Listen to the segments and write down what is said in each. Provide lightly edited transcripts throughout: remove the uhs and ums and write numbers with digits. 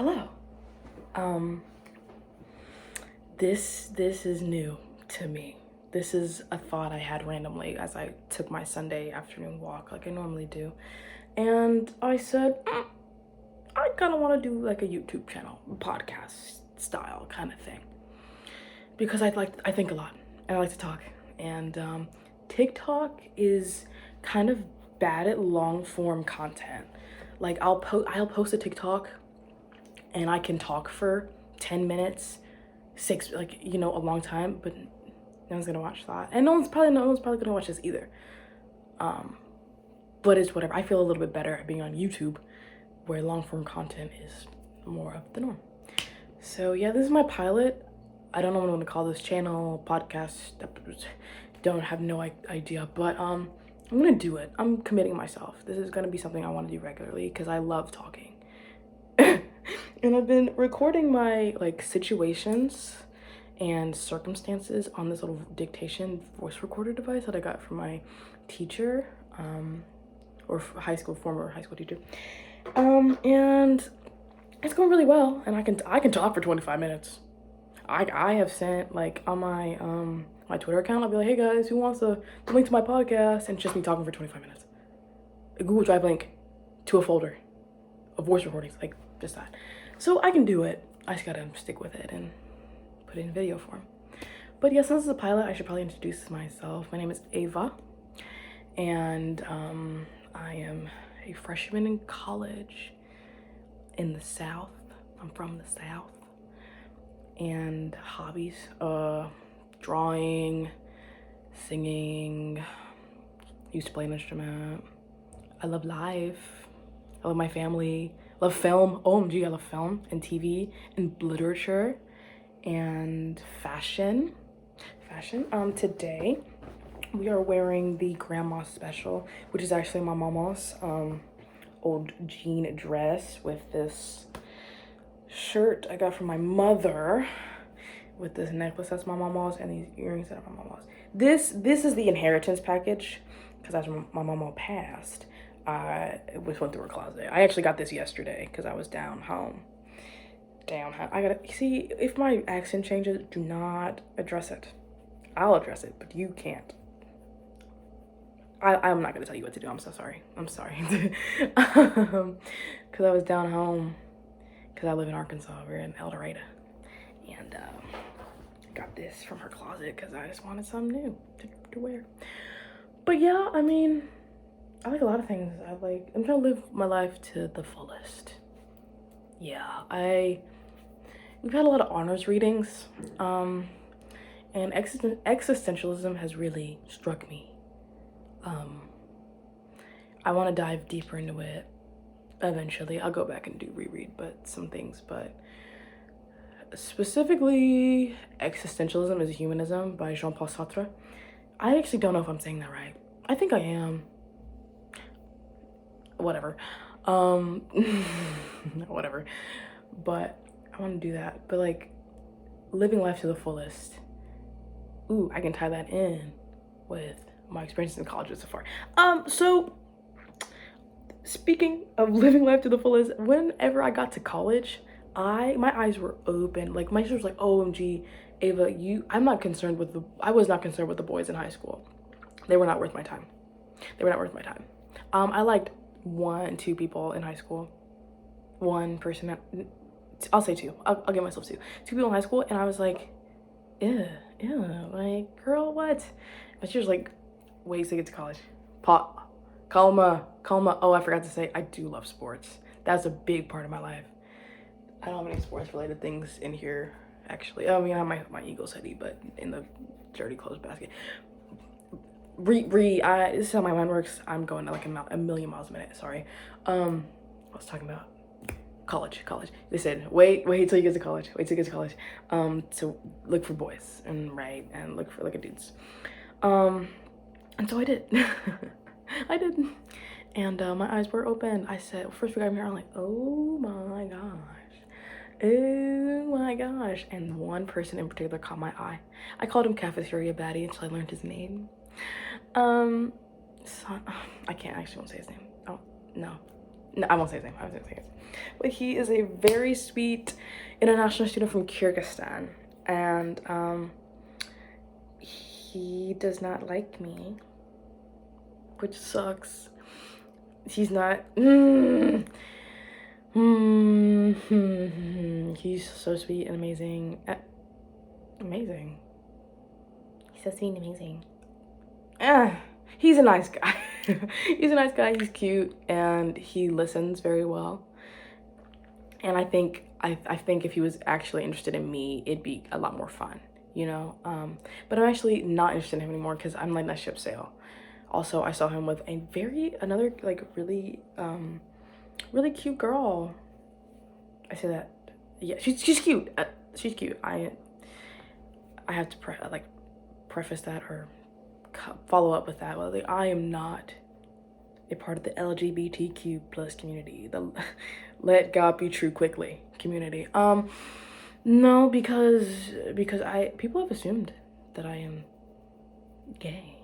Hello. Um, this is new to me. This is a thought I had randomly as I took my Sunday afternoon walk like I normally do. And I said, I kind of want to do like a YouTube channel, podcast style kind of thing. Because I think a lot and I like to talk. And TikTok is kind of bad at long form content. Like I'll post a TikTok and I can talk for 10 minutes, a long time, but no one's gonna watch that. And no one's probably gonna watch this either. But it's whatever. I feel a little bit better at being on YouTube where long form content is more of the norm. So yeah, this is my pilot. I don't know what I'm gonna call this channel, podcast, don't have no idea, but I'm gonna do it. I'm committing myself. This is gonna be something I want to do regularly because I love talking. And I've been recording my situations and circumstances on this little dictation voice recorder device that I got from my teacher, or former high school teacher. And it's going really well, and I can talk for 25 minutes. I have sent on my Twitter account, I'll be like, hey guys, who wants the link to my podcast? And it's just me talking for 25 minutes. A Google Drive link to a folder of voice recordings, just that. So I can do it. I just gotta stick with it and put it in video form. But yeah, since this is a pilot, I should probably introduce myself. My name is Ava, and I am a freshman in college in the South. I'm from the South. And hobbies, drawing, singing, used to play an instrument. I love life. I love my family. I love film. OMG, I love film and TV and literature and fashion. Today we are wearing the grandma special, which is actually my mama's old jean dress with this shirt I got from my mother, with this necklace that's my mama's and these earrings that are my mama's. This is the inheritance package, because after my mama passed, I went through her closet. I actually got this yesterday because I was down home. I gotta see if my accent changes. Do not address it. I'll address it, but you can't. I'm not gonna tell you what to do. I'm so sorry. I'm sorry. Because I was down home. Because I live in Arkansas. We're in El Dorado. And I got this from her closet because I just wanted something new to wear. But yeah, I mean, I like a lot of things. I'm trying to live my life to the fullest. Yeah, we've had a lot of honors readings. And existentialism has really struck me. I want to dive deeper into it eventually. I'll go back and do reread some things, but specifically Existentialism is Humanism by Jean-Paul Sartre. I actually don't know if I'm saying that right. I think I am. Whatever. Whatever. But I want to do that. But living life to the fullest. Ooh, I can tie that in with my experiences in college so far. So speaking of living life to the fullest, whenever I got to college, my eyes were open. My sister was like, OMG, Ava, I was not concerned with the boys in high school. They were not worth my time. I liked 1-2 people in high school. One person, I'll say 2. I'll give myself 2. 2 people in high school, and I was like, ew, girl, what? But she was like, wait to get to college. Calma. Oh, I forgot to say, I do love sports. That's a big part of my life. I don't have any sports related things in here, actually. I mean, I have my Eagles hoodie, but in the dirty clothes basket. This is how my mind works. I'm going at a million miles a minute. Sorry. I was talking about college. They said, wait till you get to college. To look for boys and look for dudes. And so I did. I did. And my eyes were open. I said, first we got here, I'm like, oh my gosh. And one person in particular caught my eye. I called him Cafeteria Baddie until I learned his name. I can't, actually won't say his name. Oh, no. No, I won't say his name. I won't say his name. But he is a very sweet international student from Kyrgyzstan, and he does not like me, which sucks. He's not. He's so sweet and amazing. Amazing. He's so sweet and amazing. He's a nice guy. He's a nice guy. He's cute and he listens very well. And I think if he was actually interested in me, it'd be a lot more fun, you know. But I'm actually not interested in him anymore because I'm letting that ship sail. Also, I saw him with another like really cute girl. I say that, yeah, she's cute. She's cute. I have to preface that or follow up with that. Well, like, I am not a part of the LGBTQ plus community. The let God be true quickly community. No, because people have assumed that I am gay.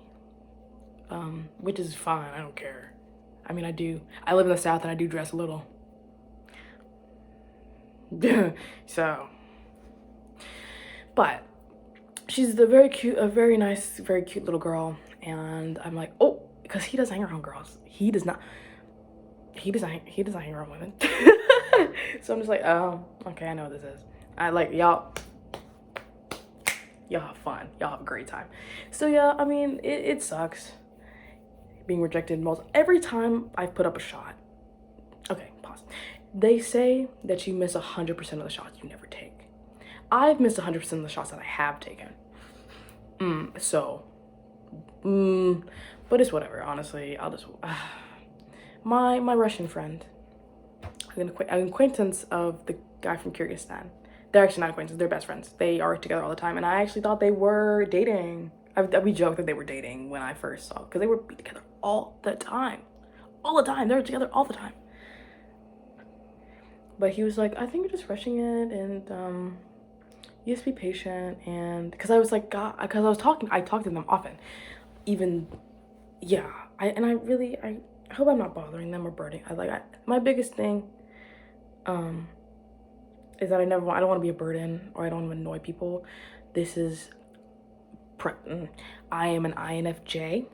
Which is fine. I don't care. I mean, I live in the South and I do dress a little. So, but she's a very nice, very cute little girl, and I'm like, oh, because he doesn't hang around girls. He doesn't hang around women. So I'm just like, oh, okay, I know what this is. I like y'all have fun. Y'all have a great time. So yeah, I mean, it sucks being rejected every time I put up a shot. Okay, pause. They say that you miss 100% of the shots you never take. I've missed 100% of the shots that I have taken. But it's whatever, honestly. I'll just my Russian friend, an acquaintance of the guy from Kyrgyzstan. They're actually not acquaintances, they're best friends. They are together all the time, and I actually thought they were dating. We joked that they were dating when I first saw, because they were together all the time. All the time, they were together all the time. But he was like, I think you're just rushing it, and you just be patient. And because I was like, God, because I talk to them often, even, yeah. I hope I'm not bothering them or burdening. My biggest thing, is that I don't want to be a burden, or I don't want to annoy people. This is, I am an INFJ,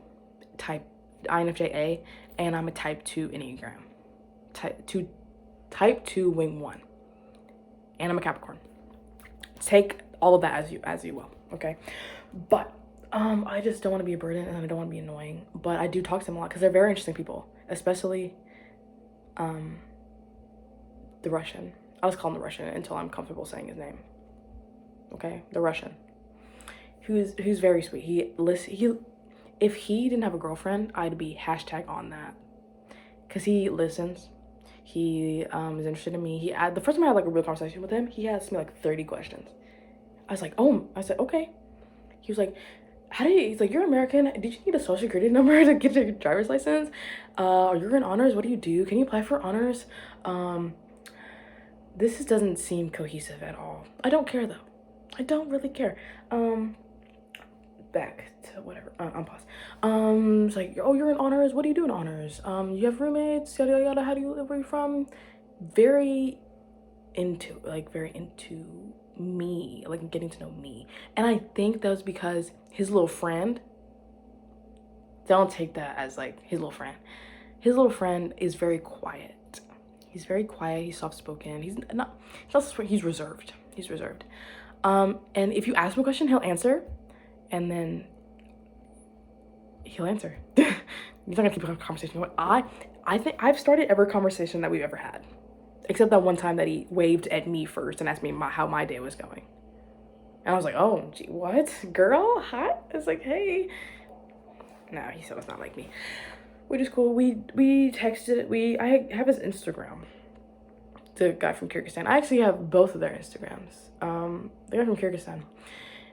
INFJA, and I'm a type 2 Enneagram, type 2 wing 1, and I'm a Capricorn. Take all of that as you will, okay? But I just don't want to be a burden, and I don't want to be annoying. But I do talk to them a lot because they're very interesting people, especially the Russian. I'll just call him the Russian until I'm comfortable saying his name. Okay, the Russian, who's very sweet. If he didn't have a girlfriend, I'd be #on that, because he listens. He is interested in me. The first time I had like a real conversation with him, he asked me like 30 questions. I said, okay. He was like, he's like, you're American. Did you need a social security number to get your driver's license? You're in honors. What do you do? Can you apply for honors? This doesn't seem cohesive at all. I don't care though. I don't really care. Back to whatever. I'm paused. It's like, oh, you're in honors. What do you do in honors? You have roommates. Yada yada. How do you live? Where are you from? Very into me, like getting to know me. And I think that was because his little friend. Don't take that as like his little friend. His little friend is very quiet. He's very quiet. He's soft-spoken. He's reserved. He's reserved. And if you ask him a question, he'll answer, and then he'll answer. He's not gonna keep a conversation going. I think I've started every conversation that we've ever had, except that one time that he waved at me first and asked me how my day was going. And I was like, oh, gee, what? Girl? Hi? I was like, hey. No, he said it's not like me. Which is cool. We texted. I have his Instagram. The guy from Kyrgyzstan. I actually have both of their Instagrams. The guy from Kyrgyzstan.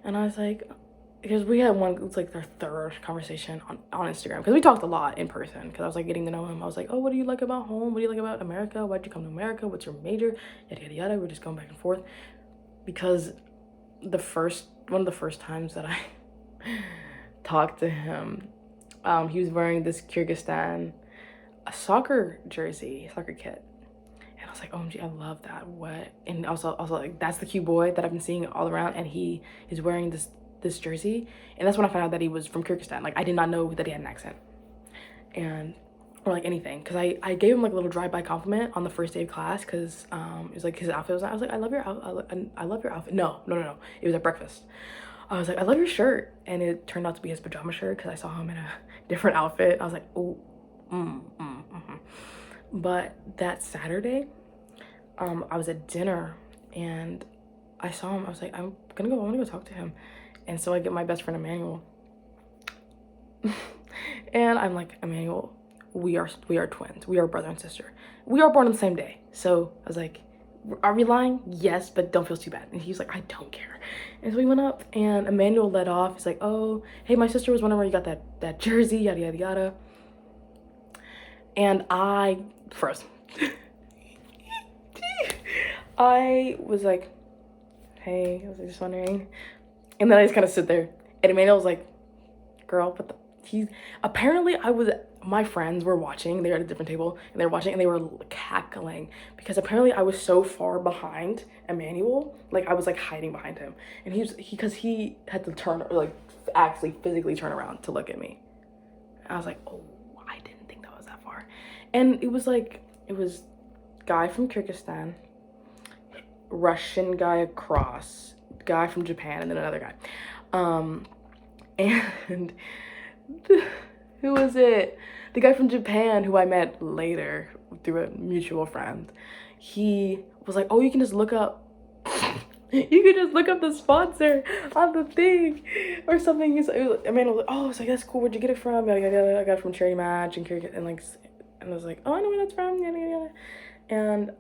And I was like, because we had one, it's like their third conversation on Instagram. Because we talked a lot in person. Because I was like getting to know him. I was like, oh, what do you like about home? What do you like about America? Why'd you come to America? What's your major? Yada, yada, yada. We're just going back and forth. Because one of the first times that I talked to him, he was wearing this Kyrgyzstan a soccer jersey, soccer kit. And I was like, OMG, I love that. What? And also like, that's the cute boy that I've been seeing all around, and he is wearing this jersey. And that's when I found out that he was from Kyrgyzstan. Like, I did not know that he had an accent, and or like anything, because I gave him like a little drive-by compliment on the first day of class, because it was like his outfit was, I was like, I love your outfit. I love your outfit. No, it was at breakfast. I was like, I love your shirt, and it turned out to be his pajama shirt, because I saw him in a different outfit. I was like, oh, But that Saturday, I was at dinner, and I saw him. I was like, I want to go talk to him. And so I get my best friend Emmanuel, and I'm like, Emmanuel, we are twins. We are brother and sister. We are born on the same day. So I was like, are we lying? Yes, but don't feel too bad. And he's like, I don't care. And so we went up, and Emmanuel led off. He's like, oh, hey, my sister was wondering where you got that jersey, yada yada yada. And I froze. I was like, hey, I was just wondering. And then I just kind of sit there, and Emmanuel was like, girl, what the, apparently my friends were watching. They were at a different table, and they were watching, and they were cackling, because apparently I was so far behind Emmanuel, like I was like hiding behind him, and because he had to turn, or like actually physically turn around to look at me. And I was like, oh, I didn't think that was that far. And it was guy from Kyrgyzstan, Russian guy across, guy from Japan, and then another guy. And who was it? The guy from Japan, who I met later through a mutual friend. He was like, oh, you can just look up the sponsor on the thing or something. Amanda was like, oh, it's like, that's cool. Where'd you get it from? I got it from Charity Match and I was like, oh, I know where that's from. Yada yada. And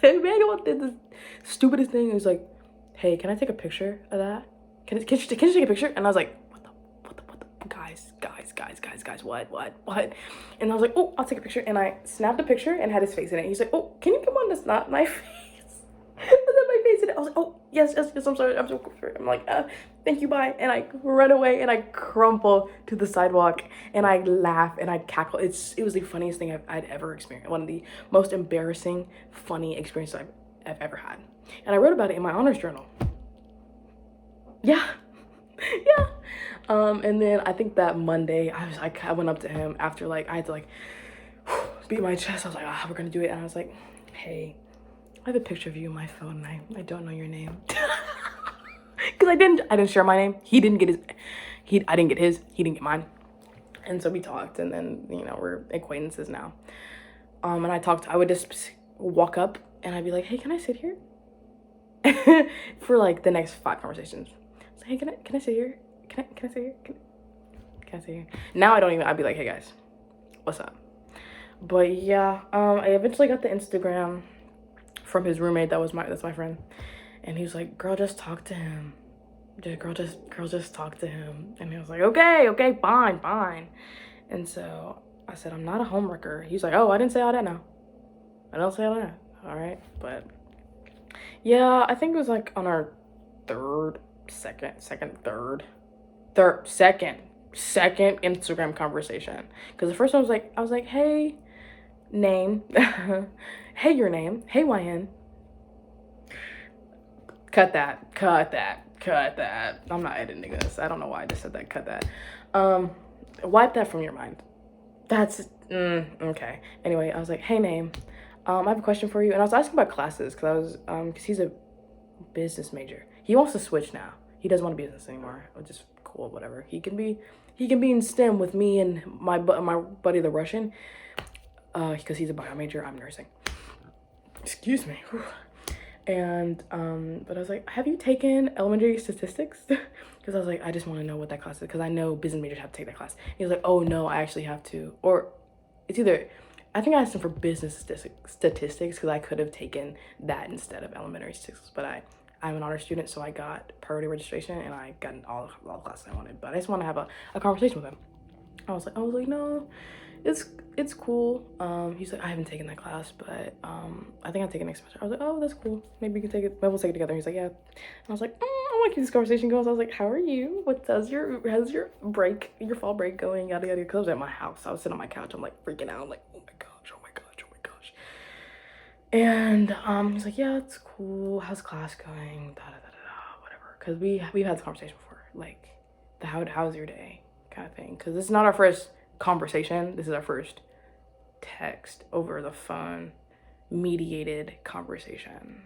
Emmanuel did the stupidest thing. He was like, hey, can I take a picture of that? Can you take a picture? And I was like, what the, guys, what? And I was like, oh, I'll take a picture. And I snapped a picture and had his face in it. He's like, oh, can you come on, that's not my face. And then my face in it. I was like, oh, yes, I'm sorry. I'm so sorry. I'm like, thank you, bye. And I run away, and I crumple to the sidewalk, and I laugh and I cackle. It was the funniest thing I'd ever experienced. One of the most embarrassing, funny experiences I've ever had. And I wrote about it in my honors journal. Yeah. Yeah. And then I think that Monday, I went up to him after, like, I had to, like, beat my chest. I was like, we're gonna do it. And I was like, hey, I have a picture of you on my phone, and I don't know your name. Because I didn't share my name. He didn't get his, I didn't get his, he didn't get mine. And so we talked, and then, we're acquaintances now. And I would just walk up, and I'd be like, hey, can I sit here? For like the next 5 conversations. So, hey, can I sit here? Can I sit here? Can I sit here? Now I'd be like, hey guys, what's up? But yeah, I eventually got the Instagram from his roommate. That's my friend. And he was like, girl, just talk to him. Girl, just talk to him. And he was like, okay, fine. And so I said, I'm not a homewrecker. He's like, oh, I didn't say all that now. I don't say all that. All right, but yeah, I think it was like on our second Instagram conversation. Because the first one I was like, hey, name. Hey, your name. Hey, YN. Cut that. I'm not editing this. I don't know why I just said that. Cut that. Wipe that from your mind. That's, okay. Anyway, I was like, hey, name. I have a question for you. And I was asking about classes because he's a business major. He wants to switch now. He doesn't want to be business anymore, which is cool, whatever. He can be in STEM with me and my buddy, the Russian, because he's a bio major. I'm nursing. Excuse me. And, but I was like, have you taken elementary statistics? Because I was like, I just want to know what that class is, because I know business majors have to take that class. He was like, oh no, I actually have to. Or it's either, I think I asked him for business statistics because I could have taken that instead of elementary statistics, but I'm an honor student, so I got priority registration and I got all the classes I wanted. But I just want to have a conversation with him. I was like, no, it's cool. He's like, I haven't taken that class, but I think I'll take it next semester. I was like, oh, that's cool. Maybe we can take it. Maybe we'll take it together. He's like, yeah. And I was like, I want to keep this conversation going. So I was like, how are you? How's your break, your fall break going? Yada yada. Because I was at my house. I was sitting on my couch. I'm like freaking out. I'm like, oh my gosh, oh my gosh, oh my gosh. And he's like, yeah, it's cool. How's class going? Da da da da, whatever. Because we've had this conversation before, like the how's your day kind of thing. Because this is not our first conversation. This is our first text over the phone mediated conversation.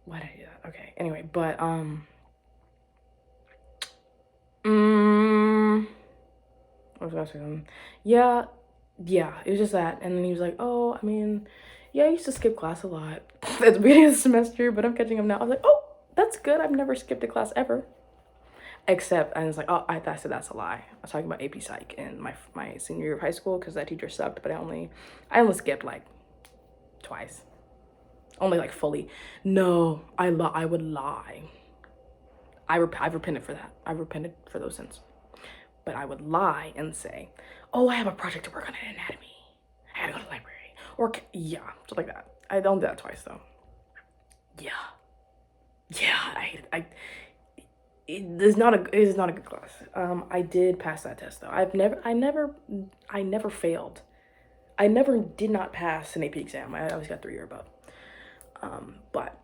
Why did I do that? Okay. Anyway, but what was I saying? Yeah, it was just that. And then he was like, oh, I mean, yeah, I used to skip class a lot at the beginning of the semester, but I'm catching up now. I was like, oh, that's good. I've never skipped a class ever. Except, and it's like, oh, I said that's a lie. I was talking about AP Psych in my senior year of high school because that teacher sucked, but I only skipped like twice. Only like fully. No, I would lie. I've repented for that. I've repented for those sins. But I would lie and say, oh, I have a project to work on in anatomy. I gotta go to the library. Or, yeah, stuff like that. I don't do that twice, though. Yeah. Yeah, it is not a good class. I did pass that test, though. I never failed. I never did not pass an AP exam. I always got 3 or above. But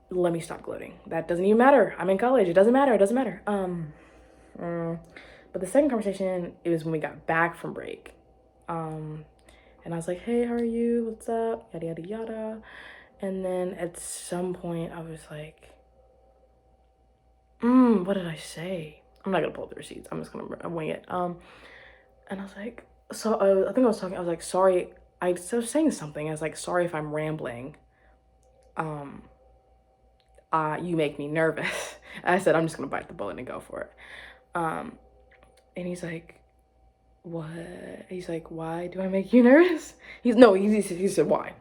let me stop gloating. That doesn't even matter. I'm in college. It doesn't matter. But the second conversation, it was when we got back from break. And I was like, hey, how are you? What's up? Yada, yada, yada. And then at some point I was like, what did I say? I'm not gonna pull up the receipts. I'm just gonna wing it. And I was like, I think I was like, sorry. I was saying something. I was like, sorry if I'm rambling. You make me nervous. I said, I'm just gonna bite the bullet and go for it. And he's like, what? He's like, why do I make you nervous? He said, why?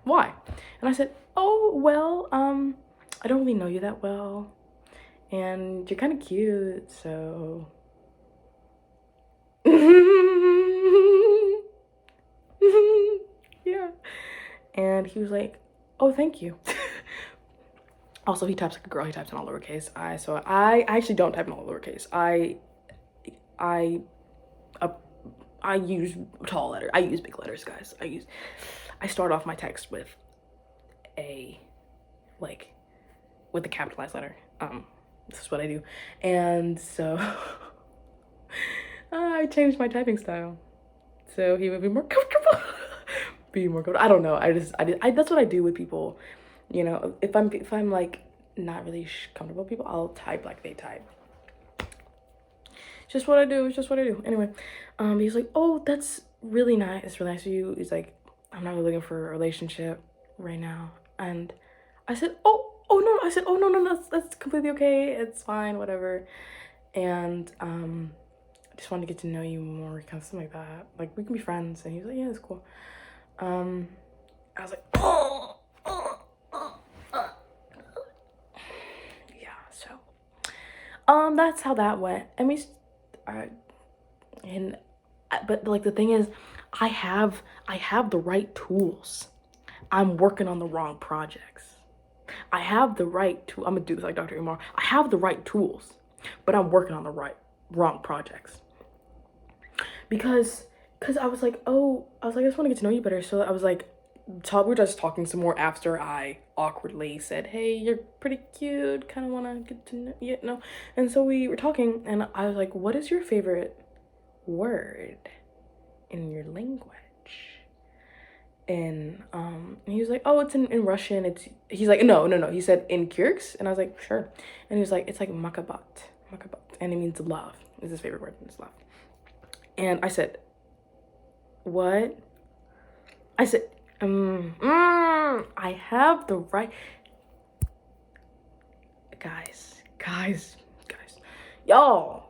And I said, oh, well, I don't really know you that well. And you're kind of cute, so. Yeah. And he was like, oh, thank you. Also, he types like a girl. He types in all lowercase. So I actually don't type in all lowercase. I use tall letters. I use big letters, guys. I start off my text with a capitalized letter. This is what I do. And so I changed my typing style so he would be more comfortable. I don't know. That's what I do with people. You know, if I'm like not really comfortable with people, I'll type like they type. It's just what I do. Anyway, he's like, oh, that's really nice. It's really nice of you. He's like, I'm not really looking for a relationship right now. And I said, oh no. I said, oh no, that's completely okay. It's fine, whatever. And I just wanted to get to know you more, kind of something like that. Like, we can be friends. And he was like, yeah, that's cool. I was like, yeah. So, that's how that went. But like the thing is, I have the right tools. I'm working on the wrong projects. I have the right to. I'm gonna do this like Dr. Umar. I have the right tools, but I'm working on the wrong projects. Because I was like, I just want to get to know you better. So I was like, we were just talking some more after I awkwardly said, hey, you're pretty cute. Kind of want to get to know you, know. And so we were talking, and I was like, what is your favorite word in your language? And he was like, oh, it's in Russian. He's like, no. He said in Kyrgyz, and I was like, sure. And he was like, it's like makabat, and it means love. It's his favorite word. It's love. And I said, what? I said, I have the right. Guys, y'all.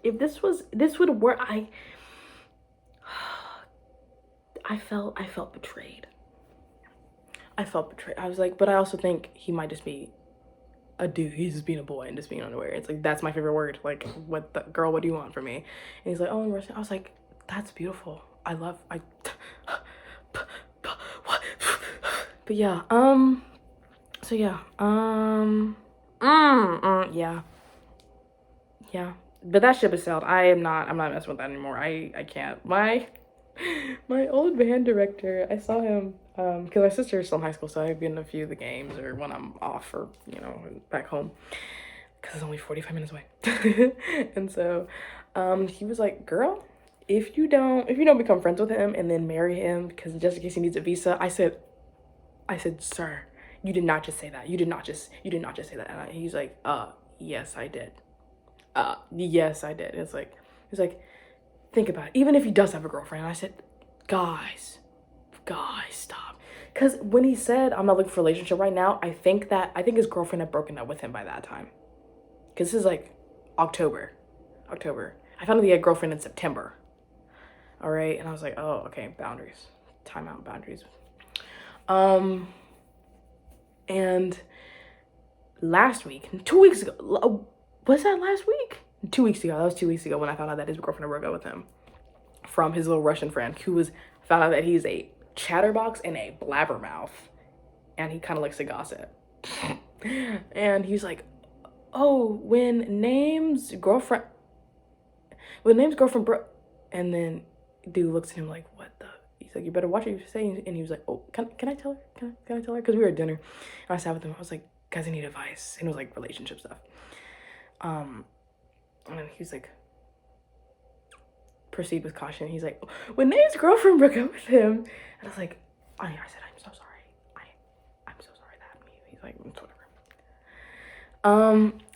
If this would work, I felt betrayed. I was like, but I also think he might just be a dude. He's just being a boy and just being unaware. It's like, that's my favorite word. Like, what do you want from me? And he's like, oh, in Russian. I was like, that's beautiful. But yeah, so yeah, yeah, yeah. But that ship is sailed. I'm not messing with that anymore. I can't. My old band director, I saw him, because my sister is still in high school, so I've been to a few of the games or when I'm off or, back home, because it's only 45 minutes away. And so, he was like, girl, if you don't become friends with him and then marry him, because just in case he needs a visa, I said, sir, you did not just say that. You did not just say that. And he's like, yes, I did. Yes, I did. He's like, think about it. Even if he does have a girlfriend. And I said, guys, stop. Because when he said, I'm not looking for a relationship right now, I think his girlfriend had broken up with him by that time. Because this is like October. I found out he had a girlfriend in September. All right. And I was like, oh, okay, boundaries. Timeout, boundaries. And last week, 2 weeks ago, was that last week? 2 weeks ago. That was 2 weeks ago when I found out that his girlfriend broke up with him from his little Russian friend who found out that he's a chatterbox and a blabbermouth, and he kind of likes to gossip. And he's like, oh, when Name's girlfriend broke, and then dude looks at him like, what the? He's like, you better watch what you're saying. And he was like, oh, can I tell her? Can I tell her? Because we were at dinner, and I sat with him. I was like, guys, I need advice. And it was like relationship stuff. And he was like, proceed with caution. He's like, when Nate's girlfriend broke up with him, and I was like, I said, I'm so sorry. I'm so sorry that happened to you. He's like, it's whatever.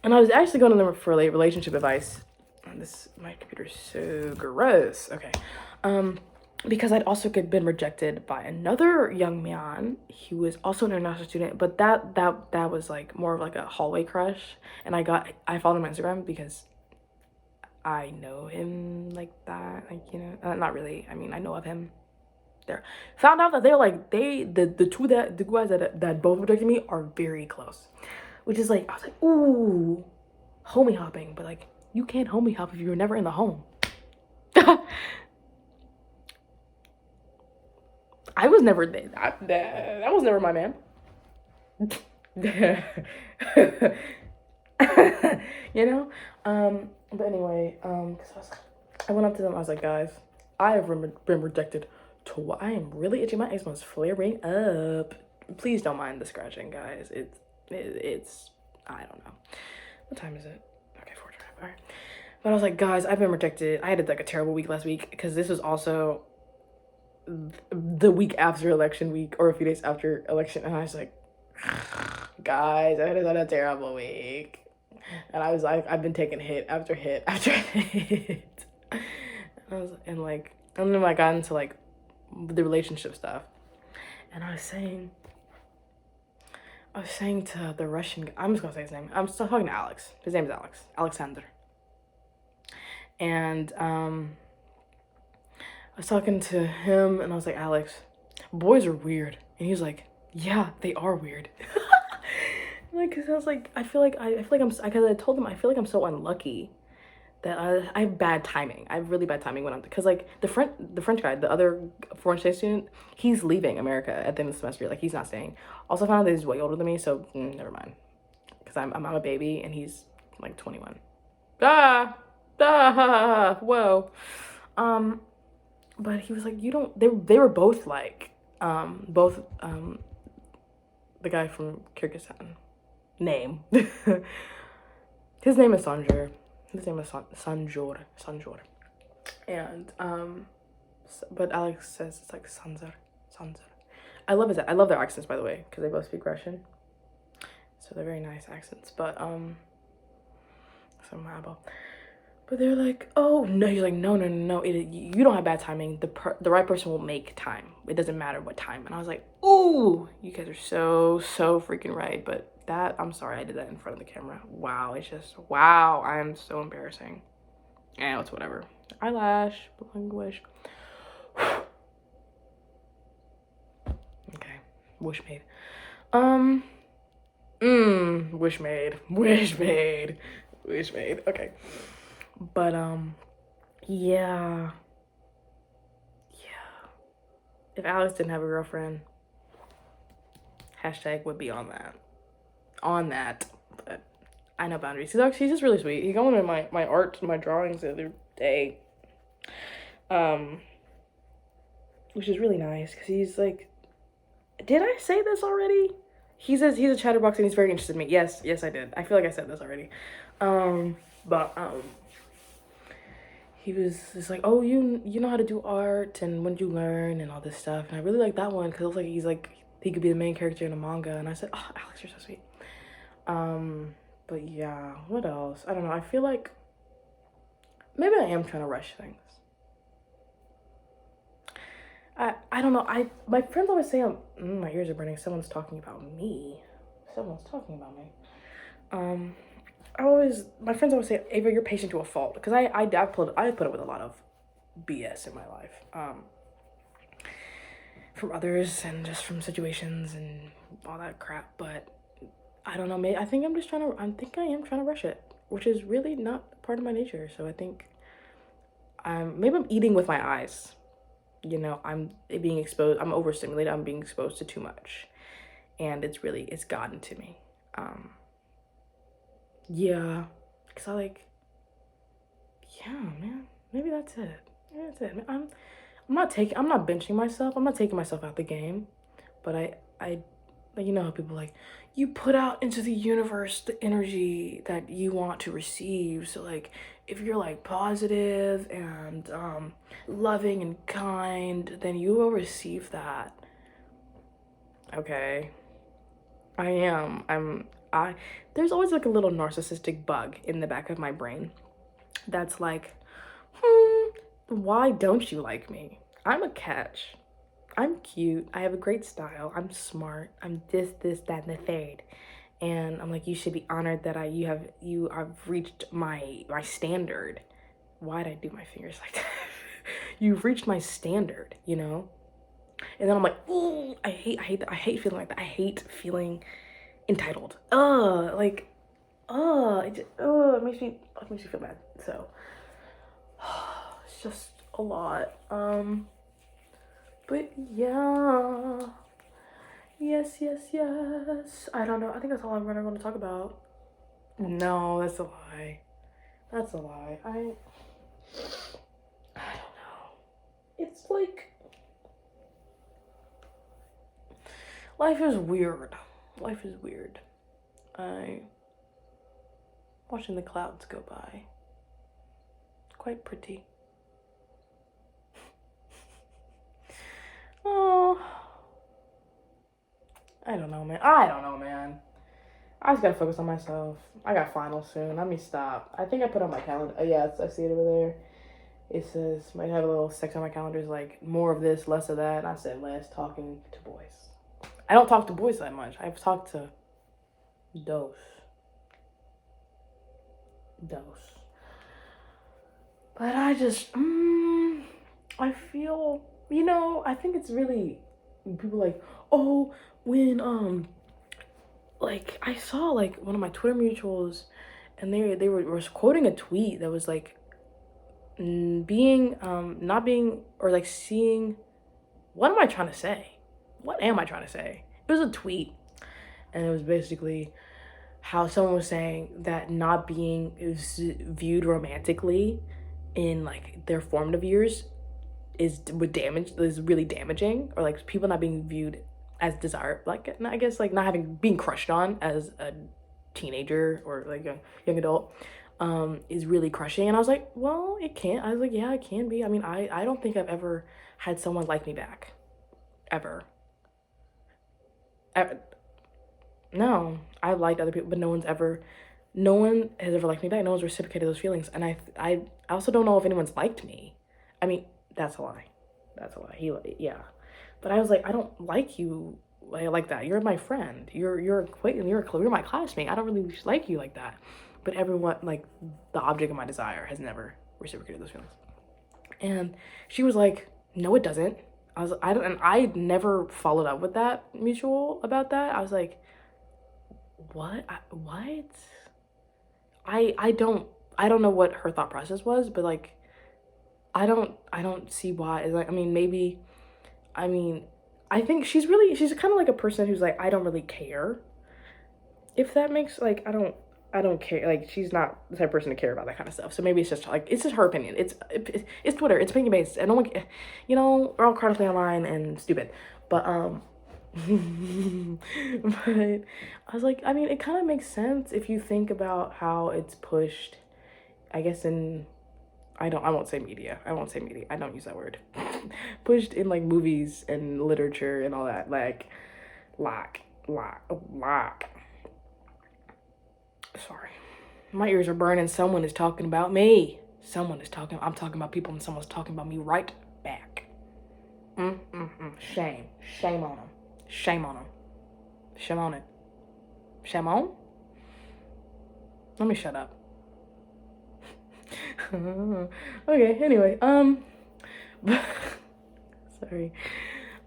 And I was actually going to them for like relationship advice. And my computer's so gross. Okay. Because I'd also been rejected by another young man. He was also an international student, but that was like more of like a hallway crush. And I followed him on Instagram because I know him like that, like, not really. I mean, I know of him. There, found out that they're like the guys that both rejected me are very close, which is like I was like, ooh, homie hopping, but like you can't homie hop if you're never in the home. I was never that was never my man. But anyway, because I went up to them. I was like, guys, I have been rejected twice. I am really itching. My eczema is flaring up. Please don't mind the scratching, guys. It's I don't know. What time is it? Okay, 4:25. All right. But I was like, guys, I've been rejected. I had like a terrible week last week because this was also the week after election week or a few days after election, and I was like, guys, I had a terrible week. And I was like, I've been taking hit after hit after hit. And then I got into like the relationship stuff. And I was saying to the Russian guy, I'm just gonna say his name. I'm still talking to Alex. His name is Alexander. And I was talking to him and I was like, Alex, boys are weird. And he was like, yeah, they are weird. Like, cause I was like, I feel like because I told him I feel like I'm so unlucky that I have bad timing. I have really bad timing when because like the French guy, the other foreign exchange student, he's leaving America at the end of the semester. Like he's not staying. Also found out that he's way older than me, so never mind. Cause I'm a baby and he's like 21. Whoa. But he was like, you don't. They were both like the guy from Kyrgyzstan. Name. His name is Sanjur. Sanjur. And but Alex says it's like Sanzar. I love their accents, by the way, because they both speak Russian. So they're very nice accents. But but they're like, oh no, you're like, no, you don't have bad timing. The right person will make time. It doesn't matter what time. And I was like, ooh, you guys are so freaking right. But I'm sorry I did that in front of the camera. Wow, I am so embarrassing. And it's whatever. Eyelash, language. Okay, wish made. Wish made. Okay. But yeah. If Alex didn't have a girlfriend, Hashtag would be on that. On that. But I know boundaries. He's just really sweet. He got one of my art, my drawings the other day. Which is really nice because he's like, did I say this already? He says he's a chatterbox and he's very interested in me. Yes, I did. I feel like I said this already. But he was just like, oh, you know how to do art and when did you learn and all this stuff. And I really like that one because it was like he could be the main character in a manga. And I said, oh, Alex, you're so sweet. But yeah, what else? I don't know. I feel like maybe I am trying to rush things. I don't know. My friends always say my ears are burning. Someone's talking about me. My friends always say, Ava, you're patient to a fault, because I put up with a lot of BS in my life, from others and just from situations and all that crap. But I don't know. Maybe I think I am trying to rush it, which is really not part of my nature. So I think maybe I'm eating with my eyes. You know, I'm overstimulated. I'm being exposed to too much, and it's gotten to me. Yeah, because yeah, man, maybe that's it. I'm not benching myself. I'm not taking myself out the game, but I, you know how people you put out into the universe the energy that you want to receive. So if you're positive and loving and kind, then you will receive that. Okay. There's always a little narcissistic bug in the back of my brain that's why don't you like me? I'm a catch. I'm cute. I have a great style. I'm smart. I'm this, that, and the third. And I'm you should be honored that you have reached my standard. Why'd I do my fingers like that? You've reached my standard, you know? And then I'm ooh, I hate feeling like that. I hate feeling entitled. It makes me feel bad. So it's just a lot. But yeah. Yes. I don't know. I think that's all I'm gonna want to talk about. No, that's a lie. I don't know. It's life is weird. Watching the clouds go by. Quite pretty. Oh, I don't know, man. I just gotta focus on myself. I got finals soon. Let me stop. I think I put on my calendar. Yeah, I see it over there. It says, might have a little section on my calendar is more of this, less of that. And I said less talking to boys. I don't talk to boys that much. I've talked to those. But I just, I feel, I think it's really, people oh, when, I saw, one of my Twitter mutuals, and they were quoting a tweet that was, not being, or, seeing, what am I trying to say? It was a tweet, and it was basically how someone was saying that not being viewed romantically in their formative years is really damaging, or people not being viewed as desired, I guess not being crushed on as a teenager or a young adult is really crushing. And I was well, it can't. I was yeah, it can be. I mean, I don't think I've ever had someone like me back, ever. No, I liked other people, but no one has ever liked me back. No one's reciprocated those feelings. And I also don't know if anyone's liked me. I mean, that's a lie. Yeah. But I was I don't like you like that. You're my friend. You're my classmate. I don't really like you like that. But everyone, the object of my desire has never reciprocated those feelings. And she was no, it doesn't. I never followed up with that mutual about that. I was what? What? I don't know what her thought process was, but I don't see why. Maybe, I think she's kind of like a person who's like, I don't really care. If that makes, like, I don't care. Like, she's not the type of person to care about that kind of stuff. So maybe it's just like, it's just her opinion. It's Twitter. It's opinion based. And no one, you know, we're all chronically online and stupid. But but I was like, I mean, it kind of makes sense if you think about how it's pushed. I guess in, I won't say media. I won't say media. I don't use that word. Pushed in like movies and literature and all that. Like, sorry, my ears are burning. Someone is talking about me. I'm talking about people, and someone's talking about me right back. Shame on them. Shame on them. Shame on it. Shame on? Let me shut up. Okay, anyway, sorry.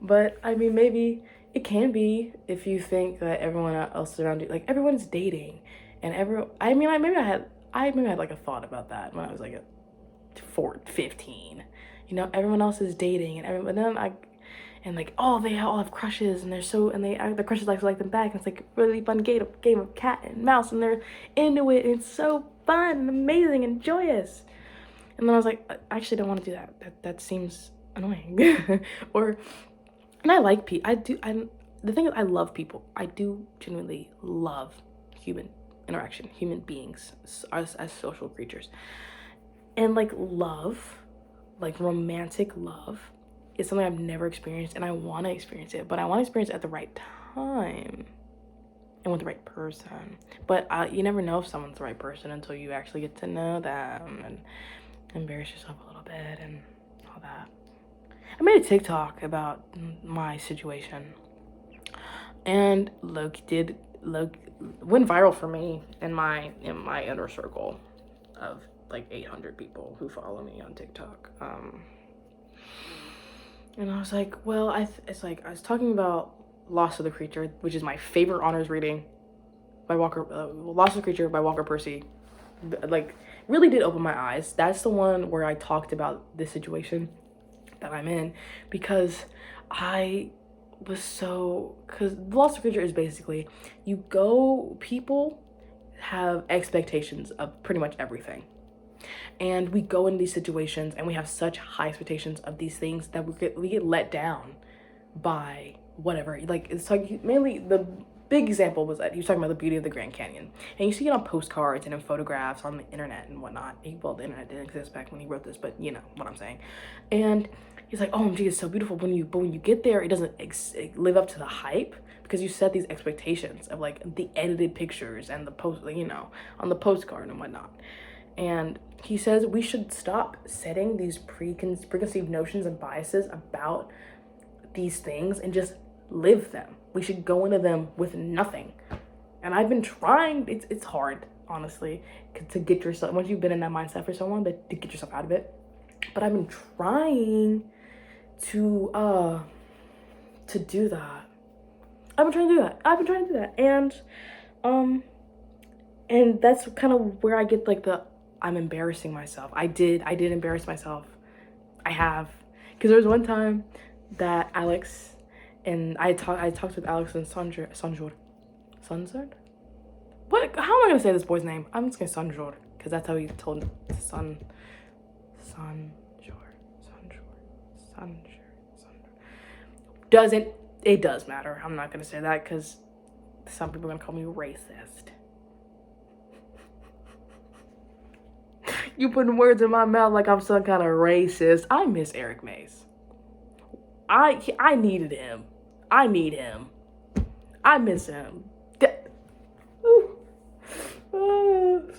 But I mean, maybe it can be if you think that everyone else around you, like, everyone's dating, and maybe I had like a thought about that when I was like a 15. You know, everyone else is dating, and then like, oh, they all have crushes, and the crushes like them back, and it's like a really fun game of cat and mouse, and they're into it, and it's so fun and amazing and joyous. And then I was like, I actually don't want to do that. That seems annoying. And I like people. The thing is, I love people. I do genuinely love human interaction, human beings, us as social creatures. And like love, like romantic love, is something I've never experienced, and I want to experience it, but I want to experience it at the right time and with the right person. But you never know if someone's the right person until you actually get to know them and embarrass yourself a little bit and all that. I made a TikTok about my situation, and Loki went viral for me in my inner circle of like 800 people who follow me on TikTok. And I was like, well, it's like I was talking about Loss of the Creature, which is my favorite honors reading by Loss of the Creature by Walker Percy. Like, really did open my eyes. That's the one where I talked about this situation that I'm in, because because Loss of the Creature is basically, people have expectations of pretty much everything. And we go in these situations and we have such high expectations of these things that we get let down by whatever. Like, it's like, mainly the big example was that he was talking about the beauty of the Grand Canyon. And you see it on postcards and in photographs on the internet and whatnot. Well, the internet didn't exist back when he wrote this, but you know what I'm saying. And he's like, oh, gee, it's so beautiful. But when you get there, it doesn't live up to the hype, because you set these expectations of like the edited pictures and the on the postcard and whatnot. And he says we should stop setting these preconceived notions and biases about these things and just live them. We should go into them with nothing. And I've been trying. It's hard, honestly, to get yourself, once you've been in that mindset for so long, to get yourself out of it. But I've been trying to do that. I've been trying to do that. And that's kind of where I get like I'm embarrassing myself. I did embarrass myself. I have. Because there was one time that Alex, and I talked with Alex and Sanjur. What? How am I going to say this boy's name? I'm just going to say Sanjur, because that's how he told Sanjur. It does matter. I'm not going to say that, because some people are going to call me racist. You putting words in my mouth like I'm some kind of racist. I miss Eric Mays. I needed him. I need him. I miss him.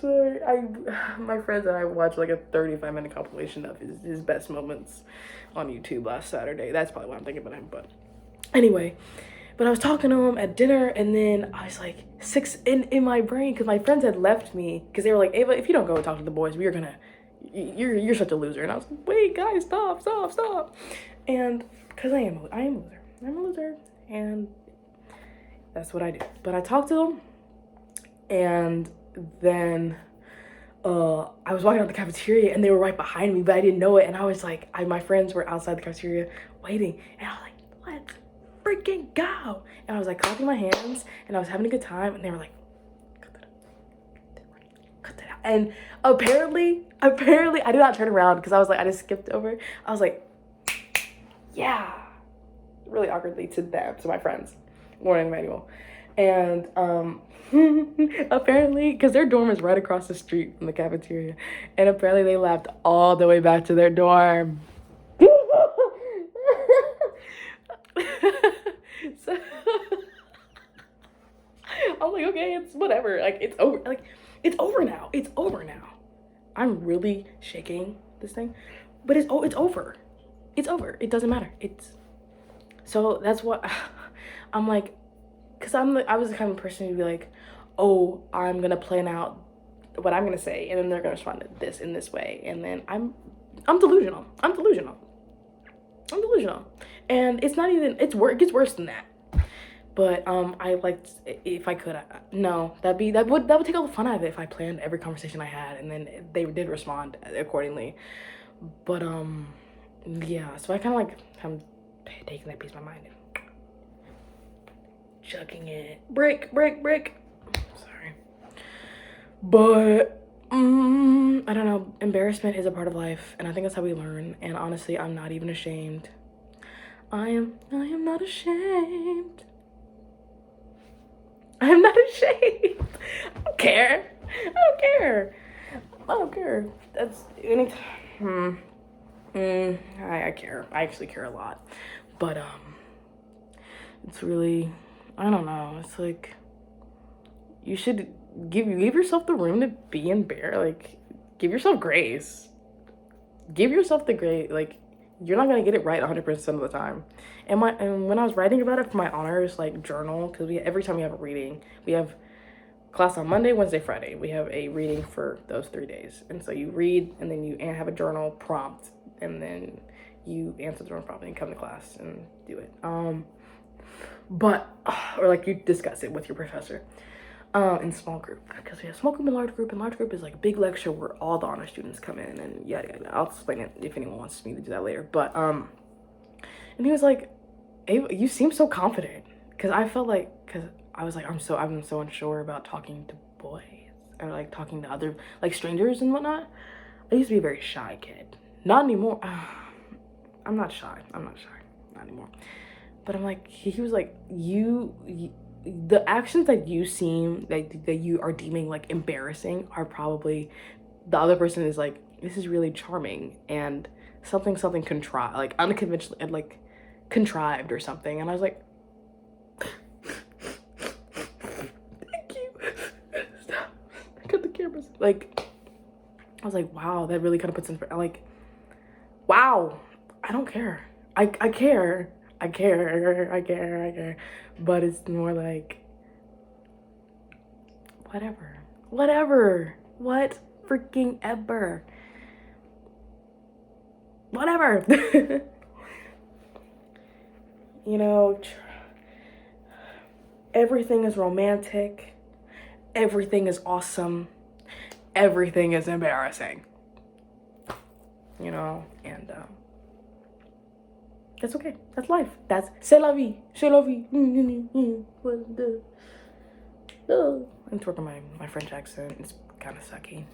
Sorry. My friends and I watched like a 35-minute compilation of his best moments on YouTube last Saturday. That's probably why I'm thinking about him. But anyway, but I was talking to him at dinner, and then I was like in my brain, because my friends had left me, because they were like, Ava, if you don't go and talk to the boys, you're such a loser. And I was like, wait, guys, stop. And because I am a loser, and that's what I do. But I talked to them, and then I was walking out the cafeteria, and they were right behind me, but I didn't know it. And I was like, my friends were outside the cafeteria waiting, and I was like, let's freaking go. And I was like clapping my hands and I was having a good time. And they were like, cut that out. Cut that out. And apparently, I did not turn around because I was like, I just skipped over. I was like, yeah. Really awkwardly to them, to my friends. Warning manual. And apparently, because their dorm is right across the street from the cafeteria, and apparently they laughed all the way back to their dorm. So I'm like, okay, it's whatever. Like, it's over. Like, it's over now. It's over now. I'm really shaking this thing, but it's over. It's over. It doesn't matter. So that's what I'm like. Because I was the kind of person who'd be like, oh, I'm going to plan out what I'm going to say. And then they're going to respond to this in this way. And then I'm delusional. I'm delusional. And it's not even, it gets worse than that. But I liked, if I could, no, that would take all the fun out of it if I planned every conversation I had. And then they did respond accordingly. But yeah, so I kind of like, I'm taking that piece of my mind and chucking it. Brick. Sorry. But, I don't know. Embarrassment is a part of life. And I think that's how we learn. And honestly, I'm not even ashamed. I am not ashamed. I am not ashamed. I don't care. That's anytime. I care. I actually care a lot. But, it's really, I don't know. It's like, you should give yourself the room to be embarrassed. Like, give yourself grace. Give yourself the grace. Like, you're not gonna get it right 100% of the time. And when I was writing about it for my honors like journal, because every time we have a reading, we have class on Monday, Wednesday, Friday. We have a reading for those 3 days, and so you read, and then you have a journal prompt, and then you answer the journal prompt and come to class and do it. But or like you discuss it with your professor. In small group, because we have small group and large group, and large group is like a big lecture where all the honor students come in and yada. I'll explain it if anyone wants me to do that later. But and he was like, Ava, you seem so confident, because I felt like, because I was like, I'm so unsure about talking to boys or like talking to other like strangers and whatnot. I used to be a very shy kid. Not anymore. I'm not shy, not anymore. But I'm like, he was like, the actions that you seem that you are deeming like embarrassing are probably, the other person is like, this is really charming and something contrived, like unconventional and like contrived or something. And I was like, thank you. Stop. Cut the cameras. Like, I was like, wow, that really kind of puts in, like, wow, I don't care. I care. But it's more like, whatever, what freaking ever, whatever. You know, everything is romantic, everything is awesome, everything is embarrassing, you know, and that's okay. That's life. That's c'est la vie. I'm working my French accent. It's kind of sucky.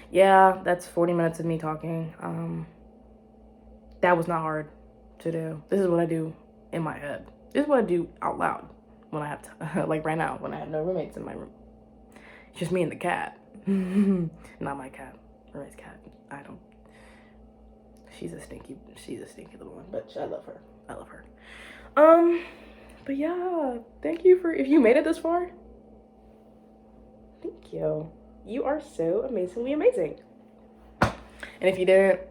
Yeah, that's 40 minutes of me talking. That was not hard to do. This is what I do in my head. This is what I do out loud when I have to, like right now, when I have no roommates in my room. It's just me and the cat. Not my cat. Roommate's cat. She's a stinky little one, but I love her. But yeah, thank you if you made it this far. Thank you. You are so amazingly amazing. And if you didn't,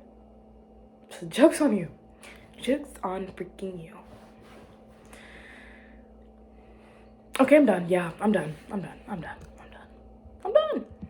joke's on you. Joke's on freaking you. Okay, I'm done. Yeah, I'm done.